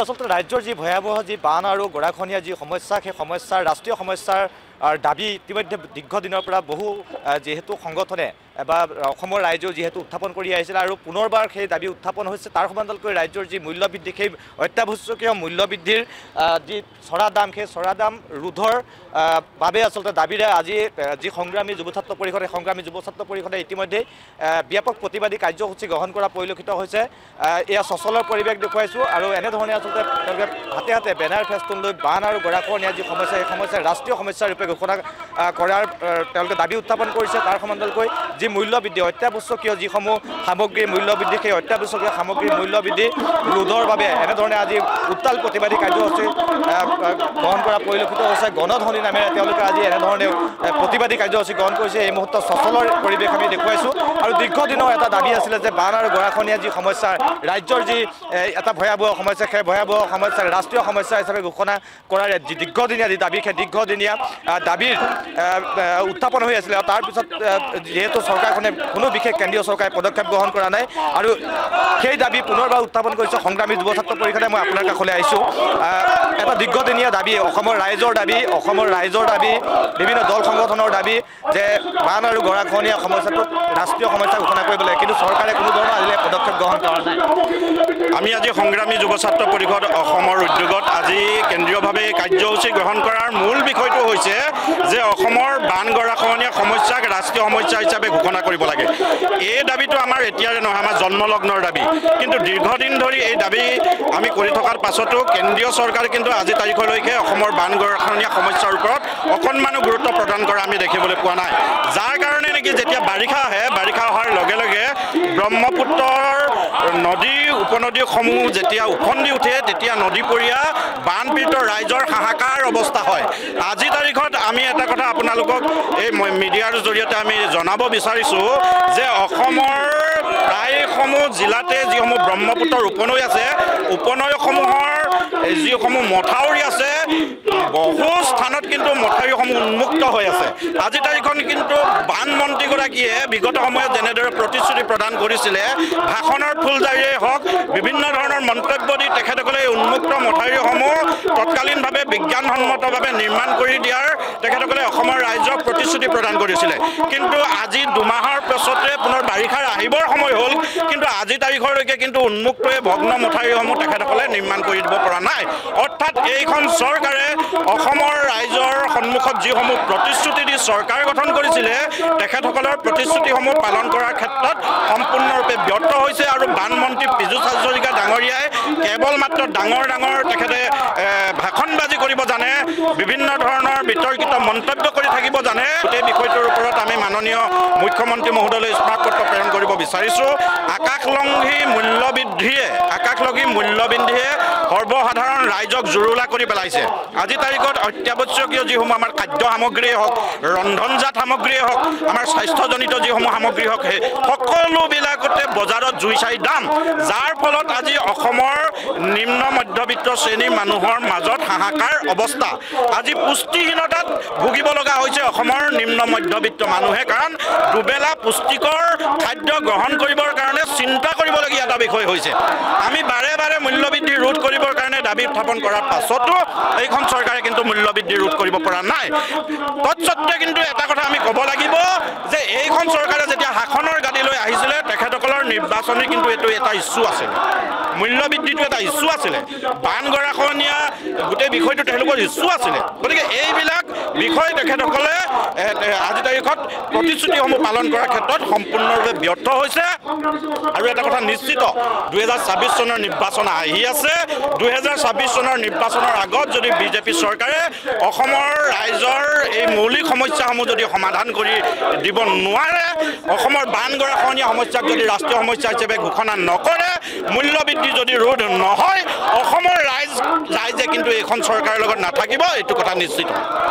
আচলতে ৰাজ্যৰ যি ভয়াৱহ যি বান আৰু গৰাখহনীয়া যি সমস্যা সেই সমস্যাৰ ৰাষ্ট্ৰীয় সমস্যাৰ দাবী ইতিমধ্যে দীৰ্ঘদিনৰ পৰা বহু যেহেতু সংগঠনে বা অসমৰ ৰাইজেও যিহেতু উত্থাপন কৰি আহিছিল আৰু পুনৰবাৰ সেই দাবী উত্থাপন হৈছে তাৰ সমান্তৰালকৈ ৰাজ্যৰ যি মূল্যবৃদ্ধি সেই অত্যাৱশ্যকীয় মূল্যবৃদ্ধিৰ যি চৰা দাম সেই চৰা দাম ৰোধৰ বাবে আচলতে দাবীৰে আজি যি সংগ্ৰামী যুৱ ছাত্ৰ পৰিষদ এই সংগ্ৰামী যুৱ ছাত্ৰ পৰিষদে ইতিমধ্যে ব্যাপক প্ৰতিবাদী কাৰ্যসূচী গ্ৰহণ কৰা পৰিলক্ষিত হৈছে। এয়া সচলৰ পৰিৱেশ দেখুৱাইছোঁ আৰু এনেধৰণে আচলতে তেওঁলোকে হাতে হাতে বেনাৰ ফেষ্টুন লৈ বান আৰু গৰাখহনীয়া যি সমস্যা এই সমস্যা ৰাষ্ট্ৰীয় সমস্যা ৰূপে ঘোষণা কৰাৰ তেওঁলোকে দাবী উত্থাপন কৰিছে। তাৰ সমান্তৰালকৈ যি মূল্যবৃদ্ধি অত্যাৱশ্যকীয় যিসমূহ সামগ্ৰীৰ মূল্যবৃদ্ধি সেই অত্যাৱশ্যকীয় সামগ্ৰীৰ মূল্যবৃদ্ধি ৰোধৰ বাবে এনেধৰণে আজি উত্তাল প্ৰতিবাদী কাৰ্যসূচী গ্ৰহণ কৰা পৰিলক্ষিত হৈছে। গণধ্বনি নামেৰে তেওঁলোকে আজি এনেধৰণে প্ৰতিবাদী কাৰ্যসূচী গ্ৰহণ কৰিছে। এই মুহূৰ্তত সচলৰ পৰিৱেশ আমি দেখুৱাইছোঁ আৰু দীৰ্ঘদিনৰ এটা দাবী আছিলে যে বান আৰু গৰাখহনীয়া যি সমস্যা ৰাজ্যৰ যি এটা ভয়াৱহ সমস্যা সেই ভয়াৱহ সমস্যা ৰাষ্ট্ৰীয় সমস্যা হিচাপে ঘোষণা কৰাৰ যি দীৰ্ঘদিনীয়া যি দাবী সেই দীৰ্ঘদিনীয়া দাবীৰ উত্থাপন হৈ আছিলে। আৰু তাৰপিছত যিহেতু চৰকাৰখনে কোনো বিশেষ কেন্দ্ৰীয় চৰকাৰে পদক্ষেপ গ্ৰহণ কৰা নাই আৰু সেই দাবী পুনৰবাৰ উত্থাপন কৰিছে সংগ্ৰামী যুৱ ছাত্ৰ পৰিষদে। মই আপোনাৰ কাষলৈ আহিছোঁ। এটা দীৰ্ঘদিনীয়া দাবী অসমৰ ৰাইজৰ দাবী বিভিন্ন দল সংগঠনৰ দাবী যে বান আৰু গৰাখহনীয়া সমস্যাটোক ৰাষ্ট্ৰীয় সমস্যা ঘোষণা কৰিব লাগে, কিন্তু চৰকাৰে কোনো ধৰণৰ আজিলৈ পদক্ষেপ গ্ৰহণ কৰা নাই। আমি আজি সংগ্ৰামী যুৱ ছাত্ৰ পৰিষদ অসমৰ উদ্যোগত আজি কেন্দ্ৰীয়ভাৱে কাৰ্যসূচী গ্ৰহণ কৰাৰ মূল বিষয়টো হৈছে যে অসমৰ বান গৰাখহনীয়া সমস্যাক ৰাষ্ট্ৰীয় সমস্যা হিচাপে ঘোষণা কৰিব লাগে। এই দাবীটো আমাৰ এতিয়াৰে নহয়, আমাৰ জন্মলগ্নৰ দাবী, কিন্তু দীৰ্ঘদিন ধৰি এই দাবী আমি কৰি থকাৰ পাছতো কেন্দ্ৰীয় চৰকাৰে কিন্তু আজি তাৰিখলৈকে অসমৰ বান গৰাখহনীয়া সমস্যাৰ ওপৰত অকণমানো গুৰুত্ব প্ৰদান কৰা আমি দেখিবলৈ পোৱা নাই। যাৰ কাৰণে নেকি যেতিয়া বাৰিষা আহে, বাৰিষা অহাৰ লগে লগে ব্ৰহ্মপুত্ৰৰ নদী উপনদীসমূহ যেতিয়া উফন্দি উঠে তেতিয়া নদীপৰীয়া বানপীড়িত ৰাইজৰ হাহাকাৰ অৱস্থা হয়। আজি তাৰিখত আমি এটা কথা আপোনালোকক এই মিডিয়াৰ জৰিয়তে আমি জনাব বিচাৰিছোঁ যে অসমৰ প্ৰায়সমূহ জিলাতে যিসমূহ ব্ৰহ্মপুত্ৰৰ উপনৈ আছে, উপনৈসমূহৰ যিসমূহ মথাউৰি আছে বহু স্থানত কিন্তু মথাউৰিসমূহ উন্মুক্ত হৈ আছে। আজি তাৰিখত কিন্তু বান মন্ত্ৰীগৰাকীয়ে বিগত সময়ত যেনেদৰে প্ৰতিশ্ৰুতি প্ৰদান কৰিছিলে, ভাষণৰ ফুলজাৰিয়ে হওক বিভিন্ন ধৰণৰ মন্তব্য দি তেখেতসকলে এই উন্মুক্ত মথাউৰিসমূহ তৎকালীনভাৱে বিজ্ঞানসন্মতভাৱে নিৰ্মাণ কৰি দিয়াৰ তেখেতসকলে অসমৰ ৰাইজক প্ৰতিশ্ৰুতি প্ৰদান কৰিছিলে। কিন্তু আজি দুমাহৰ পাছতে পুনৰ বাৰিষাৰ আহিবৰ সময় হ'ল, কিন্তু আজি তাৰিখলৈকে কিন্তু উন্মুক্তয়ে ভগ্ন মথাউৰিসমূহ তেখেতসকলে নিৰ্মাণ কৰি দিব পৰা নাই। অৰ্থাৎ এইখন চৰকাৰে অসমৰ ৰাইজৰ সন্মুখত যিসমূহ প্ৰতিশ্ৰুতি দি চৰকাৰ গঠন কৰিছিলে তেখেতসকলৰ প্ৰতিশ্ৰুতিসমূহ পালন কৰাৰ ক্ষেত্ৰত সম্পূৰ্ণৰূপে ব্যৰ্থ হৈছে। আৰু বানমন্ত্ৰী পীযুষ হাজৰিকা ডাঙৰীয়াই কেৱল মাত্ৰ ডাঙৰ তেখেতে ভাষণবাজি কৰিব জানে, বিভিন্ন ধৰণৰ বিতৰ্কিত মন্তব্য কৰি থাকিব জানে। গোটেই বিষয়টোৰ ওপৰত আমি মাননীয় মুখ্যমন্ত্ৰী মহোদয়লৈ স্মাৰকপত্ৰ প্ৰেৰণ কৰিব বিচাৰিছোঁ। আকাশলংঘী মূল্যবৃদ্ধিয়ে সৰ্বসাধাৰণ ৰাইজক জুৰুলা কৰি পেলাইছে। আজি তাৰিখত অত্যাৱশ্যকীয় যিসমূহ আমাৰ খাদ্য সামগ্ৰীয়ে হওক, ৰন্ধনজাত সামগ্ৰীয়ে হওক, আমাৰ স্বাস্থ্যজনিত যিসমূহ সামগ্ৰী হওক, সেই সকলোবিলাকতে বজাৰত জুই চাই দাম, যাৰ ফলত আজি অসমৰ নিম্ন মধ্যবিত্ত শ্ৰেণীৰ মানুহৰ মাজত হাহাকাৰ অৱস্থা। আজি পুষ্টিহীনতাত ভুগিব লগা হৈছে অসমৰ নিম্ন মধ্যবিত্ত মানুহে, কাৰণ দুবেলা পুষ্টিকৰ খাদ্য গ্ৰহণ কৰিবৰ কাৰণে চিন্তা কৰিবলগীয়া এটা বিষয় হৈছে। আমি বাৰে মূল্যবৃদ্ধি ৰোধ কৰিবৰ কাৰণে দাবী উত্থাপন কৰাৰ পাছতো এইখন চৰকাৰে কিন্তু মূল্যবৃদ্ধি ৰোধ কৰিব পৰা নাই। তৎসত্ত্বে কিন্তু এটা কথা আমি ক'ব লাগিব যে এইখন চৰকাৰে যেতিয়া শাসনৰ গাদীলৈ আহিছিলে তেখেতসকলৰ নিৰ্বাচনী কিন্তু এইটো এটা ইছ্যু আছিলে, মূল্যবৃদ্ধিটো এটা ইছ্যু আছিলে, বান গৰাখহনীয়া গোটেই বিষয়টো তেওঁলোকৰ ইছ্যু আছিলে। গতিকে এইবিলাক বিষয় তেখেতসকলে আজি তাৰিখত প্ৰতিশ্ৰুতিসমূহ পালন কৰাৰ ক্ষেত্ৰত সম্পূৰ্ণৰূপে ব্যৰ্থ হৈছে। আৰু এটা কথা নিশ্চিত, 2026 চনৰ নিৰ্বাচন আহি আছে। 2026 চনৰ নিৰ্বাচনৰ আগত যদি বিজেপি চৰকাৰে অসমৰ ৰাইজৰ এই মৌলিক সমস্যাসমূহ যদি সমাধান কৰি দিব নোৱাৰে, অসমৰ বান গৰাখহনীয়া সমস্যাক যদি ৰাষ্ট্ৰীয় সমস্যা হিচাপে ঘোষণা নকৰে, মূল্যবৃদ্ধি যদি ৰোধ নহয়, অসমৰ ৰাইজে কিন্তু এইখন চৰকাৰৰ লগত নাথাকিব, এইটো কথা নিশ্চিত।